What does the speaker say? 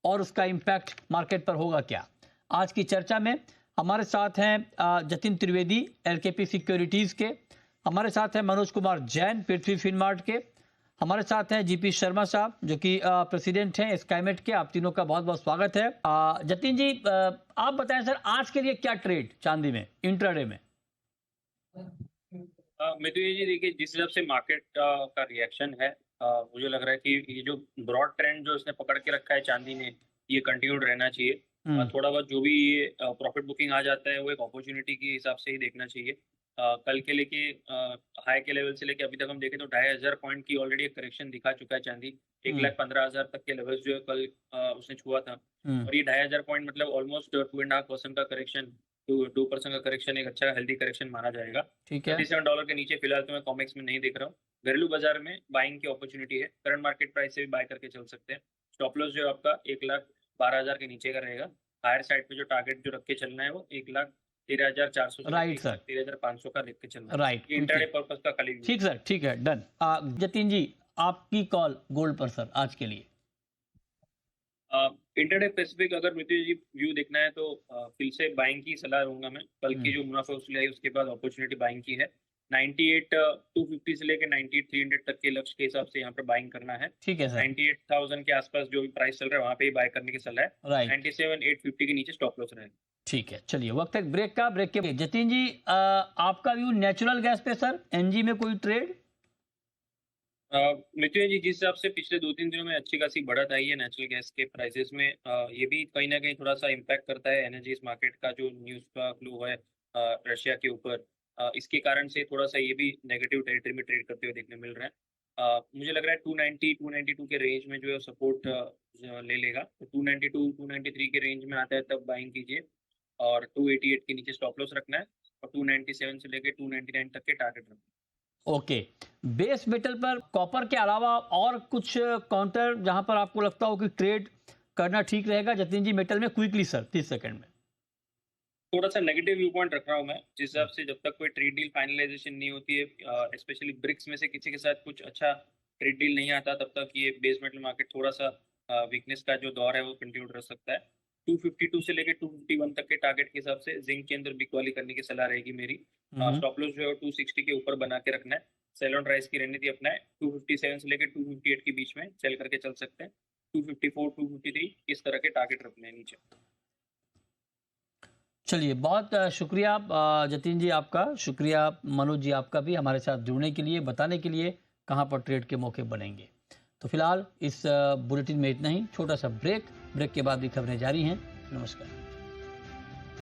और उसका impact market पर होगा क्या। आज की चर्चा में हमारे साथ हैं जतिन त्रिवेदी एलकेपी सिक्योरिटीज़ के, हमारे साथ हैं मनोज कुमार जैन पृथ्वी फिनमार्ट के, हमारे साथ हैं जीपी शर्मा साहब जो कि प्रेसिडेंट हैं स्काईमेट के। आप तीनों का बहुत बहुत स्वागत है। जतिन जी, आप बताएं सर, आज के लिए क्या ट्रेड चांदी में इंट्राडे में? मैं तो ये देखिए, जिस हिसाब से मार्केट का रिएक्शन है, मुझे लग रहा है कि ये जो ब्रॉड ट्रेंड जो इसने पकड़ के रखा है चांदी ने, ये कंटिन्यूड रहना चाहिए। थोड़ा बहुत जो भी ये प्रॉफिट बुकिंग आ जाता है वो एक अपॉर्चुनिटी के हिसाब से ही देखना चाहिए। कल के लेके हाई के लेवल से लेके अभी तक हम देखें तो 2500 पॉइंट की ऑलरेडी एक करेक्शन दिखा चुका है चांदी। 1,15,000 तक के लेवल्स जो है कल उसने छुआ था, और ये 2500 पॉइंट मतलब ऑलमोस्ट 2.5% का करेक्शन, 2% का करेक्शन एक अच्छा हेल्दी करेक्शन माना जाएगा। ठीक है, $37 के नीचे फिलहाल तो मैं कॉमेक्स में नहीं देख रहा हूँ। घरेलू बाजार में बाइंग की अपॉर्चुनिटी है, करंट मार्केट प्राइस से भी बाय करके चल सकते हैं। स्टॉप लॉस जो है आपका 1,12,000 के नीचे का रहेगा। हायर साइड पे जो टारगेट जो रख के चलना है वो 1,13,400 से राइट सर, 1,13,500 का रख के चलना है। राइट, ये इंट्राडे पर्पस का खाली। ठीक सर, ठीक है, डन। जतिन जी, आपकी कॉल गोल्ड पर सर आज के लिए। इंट्राडे स्पेसिफिक अगर मुझे जी व्यू देखना है तो फिर से बाइंग की सलाह दूंगा मैं। कल की जो मुनाफा वसूली आई उसके बाद अपॉर्चुनिटी बाइंग की है। 98,250 से लेकर 98,300 तक के लक्ष्य के हिसाब से यहाँ पर बाइंग करना है। ठीक है सर, 98,000 के आसपास जो भी प्राइस चल रहा है वहाँ पे ही बाय करने की सलाह है। राइट, 97,850 के नीचे स्टॉप लॉस रहेगा। ठीक है। चलिए वक्त है ब्रेक का, ब्रेक के जतिन जी, आपका व्यू नेचुरल गैस पे सर, एनजी में कोई ट्रेड? मृत्यु जी, जिस हिसाब से पिछले 2-3 दिनों में अच्छी खासी बढ़त आई है नेचुरल गैस के प्राइसेस में, ये भी कहीं ना कहीं थोड़ा सा इम्पैक्ट करता है एनर्जीज मार्केट का जो न्यूज़ का फ्लो है रशिया के ऊपर। इसके कारण से थोड़ा सा ये भी नेगेटिव टेरिटरी में ट्रेड करते हुए देखने मिल रहा है। मुझे लग रहा है 290-292 के रेंज में जो है सपोर्ट ले लेगा। तो 292-293 के रेंज में आता है तब बाइंग कीजिए, और 288 के नीचे स्टॉप लॉस रखना है, और 297 से लेकर 299 तक के टारगेट रखना है। ओके, बेस मेटल पर कॉपर के अलावा और कुछ काउंटर जहां पर आपको लगता हो कि ट्रेड करना ठीक रहेगा जतिन जी मेटल में? क्विकली सर, 30 सेकंड में। थोड़ा सा नेगेटिव व्यू पॉइंट रख रहा हूँ मैं, जिस हिसाब से जब तक कोई ट्रेड डील फाइनलाइजेशन नहीं होती है, स्पेशली ब्रिक्स में से किसी के साथ कुछ अच्छा ट्रेड डील नहीं आता, तब तक ये बेस मेटल मार्केट थोड़ा सा वीकनेस का जो दौर है वो कंटिन्यू रह सकता है। 252 से लेकर 251 तक के टारगेट के हिसाब से जिंक के अंदर बिकवाली करने की सलाह रहेगी मेरी। स्टॉप लॉस जो है 260 के ऊपर बना के रखना है। सेल ऑन राइज की रणनीति अपना है। 257 से लेकर 258 के बीच में सेल करके चल सकते हैं। 254, 253 इस तरह के टारगेट रखने हैं नीचे। चलिए, बहुत शुक्रिया जतिन जी, आपका शुक्रिया। मनोज जी, आपका भी हमारे साथ जुड़ने के लिए, बताने के लिए कहाँ पर ट्रेड के मौके बनेंगे। तो फिलहाल इस बुलेटिन में इतना ही, छोटा सा ब्रेक के बाद भी खबरें जारी हैं। नमस्कार।